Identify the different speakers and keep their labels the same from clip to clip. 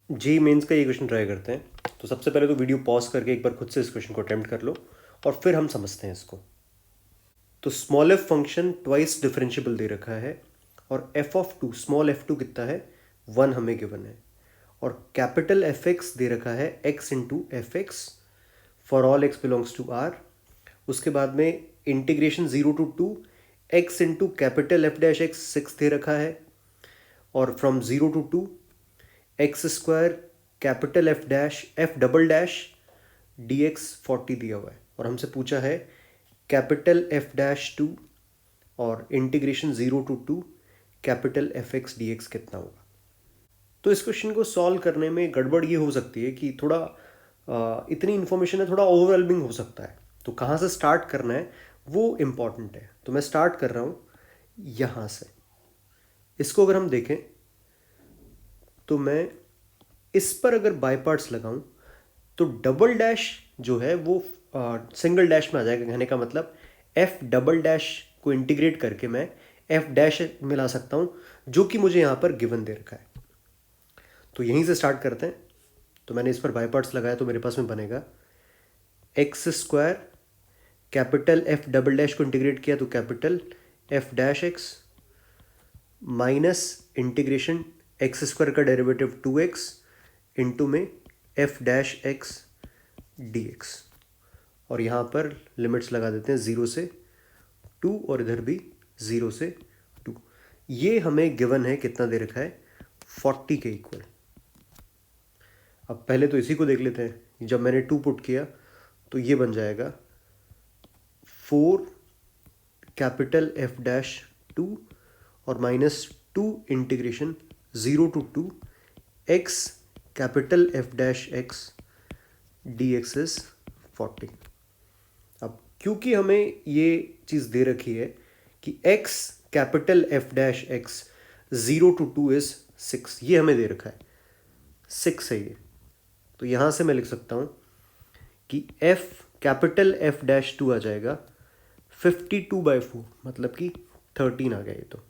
Speaker 1: जी mains का ये question try करते हैं। तो सबसे पहले तो वीडियो पॉज करके एक बार खुद से इस क्वेश्चन को अटेम्प्ट कर लो और फिर हम समझते हैं इसको। तो small F function twice differentiable दे रखा है और F of two small F two कितना है, 1 हमें गिवन है। और कैपिटल एफ एक्स दे रखा है X into F X for all X belongs to R. उसके बाद में integration 0 to 2 X into capital F dash X 6 दे रखा है। और फ्रॉम 0 to 2 X square capital F double dash D X 40 दिया हुआ है। और हमसे पूछा है कैपिटल एफ डैश 2 और integration 0 to 2 capital F x D x कितना होगा। तो इस क्वेश्चन को सॉल्व करने में गड़बड़ ये हो सकती है कि थोड़ा इतनी इन्फॉर्मेशन है, थोड़ा ओवरवेलमिंग हो सकता है। तो कहाँ से स्टार्ट करना है वो इम्पॉर्टेंट है। तो मैं स्टार्ट कर रहा हूँ यहाँ से। इसको अगर हम देखें तो मैं इस पर अगर बाय पार्ट्स लगाऊं तो डबल डैश जो है वो सिंगल डैश में आ जाएगा। कहने का मतलब एफ डबल डैश को इंटीग्रेट करके मैं एफ डैश मिला सकता हूं, जो कि मुझे यहाँ पर गिवन दे रखा है। तो यहीं से स्टार्ट करते हैं। तो मैंने इस पर बाय पार्ट्स लगाया तो मेरे पास में बनेगा x square capital F double dash को इंटीग्रेट किया तो capital F dash x minus integration x square का डेरिवेटिव 2x इंटू में F dash X D X. और यहाँ पर लिमिट्स लगा देते हैं 0 से 2 और इधर भी 0 से 2। ये हमें गिवन है कितना दे रखा है, 40 के इक्वल। अब पहले तो इसी को देख लेते हैं। जब मैंने 2 पुट किया तो ये बन जाएगा 4 कैपिटल एफ डैश 2 और -2 integration 0 to 2 x capital F dash X D x is 40। अब क्योंकि हमें ये चीज़ दे रखी है कि x capital F dash x 0 to 2 is 6, ये हमें दे रखा है 6 है ये। तो यहाँ से मैं लिख सकता हूँ कि एफ कैपिटल एफ डैश 2 आ जाएगा 52/4, मतलब कि 13 आ गया।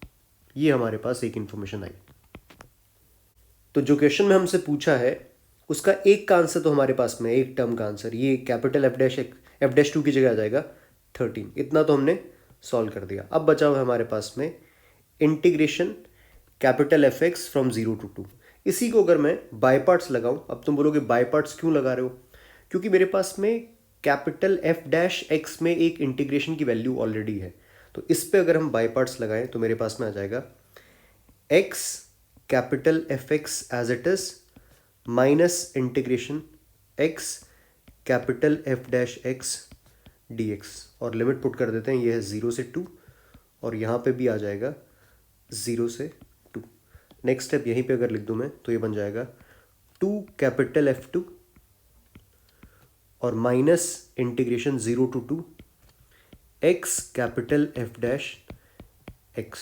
Speaker 1: ये हमारे पास एक इन्फॉर्मेशन आई। तो जो क्वेश्चन में हमसे पूछा है उसका एक का आंसर तो हमारे पास में, एक टर्म का आंसर ये कैपिटल एफ डैश 2 की जगह आ जाएगा 13। इतना तो हमने सॉल्व कर दिया। अब बचा हुआ है हमारे पास में integration capital F x from 0 to 2। इसी को अगर मैं बाय पार्ट्स लगाऊं, अब तुम बोलोगे बाय पार्ट्स क्यों लगा रहे हो, क्योंकि मेरे पास में कैपिटल एफ डैश एक्स में एक इंटीग्रेशन की वैल्यू ऑलरेडी है। तो इस पे अगर हम बाय पार्ट्स लगाएं तो मेरे पास में आ जाएगा X capital F X as it is minus integration X capital F dash X D X. और लिमिट पुट कर देते हैं, ये है 0 से 2 और यहाँ पे भी आ जाएगा 0 से 2। नेक्स्ट स्टेप यहीं पे अगर लिख दूँ मैं तो ये बन जाएगा 2 कैपिटल F2 और minus integration 0 to 2 x capital F dash x.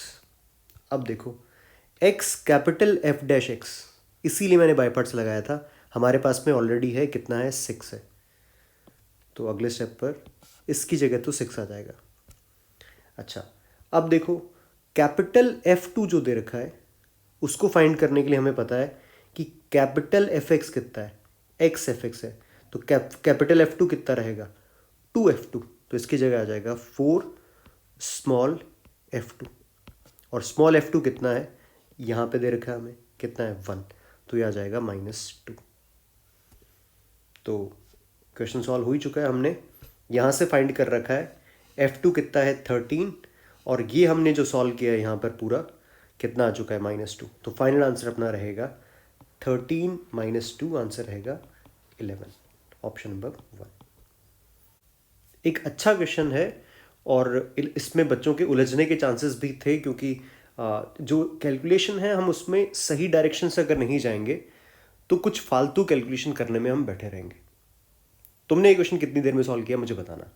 Speaker 1: अब देखो x capital F dash x, इसीलिए मैंने बाय पार्ट्स लगाया था। हमारे पास में ऑलरेडी है कितना है, 6 है। तो अगले स्टेप पर इसकी जगह तो 6 आ जाएगा। अच्छा अब देखो कैपिटल F2 जो दे रखा है उसको फाइंड करने के लिए हमें पता है कि कैपिटल एफ एक्स कितना है, एक्स एफ एक्स है। तो कैपिटल F2 कितना रहेगा, 2F2। तो इसकी जगह आ जाएगा 4 स्मॉल F2। और स्मॉल F2 कितना है, यहाँ पे दे रखा है हमें कितना है, 1। तो ये आ जाएगा -2। तो क्वेश्चन सॉल्व हो ही चुका है। हमने यहाँ से फाइंड कर रखा है F2 कितना है 13 और ये हमने जो सॉल्व किया है यहाँ पर पूरा कितना आ चुका है -2। तो फाइनल आंसर अपना रहेगा 13 - 2, आंसर रहेगा 11, ऑप्शन नंबर 1। एक अच्छा क्वेश्चन है और इसमें बच्चों के उलझने के चांसेस भी थे, क्योंकि जो कैलकुलेशन है हम उसमें सही डायरेक्शन से अगर नहीं जाएंगे तो कुछ फालतू कैलकुलेशन करने में हम बैठे रहेंगे। तुमने ये क्वेश्चन कितनी देर में सॉल्व किया मुझे बताना।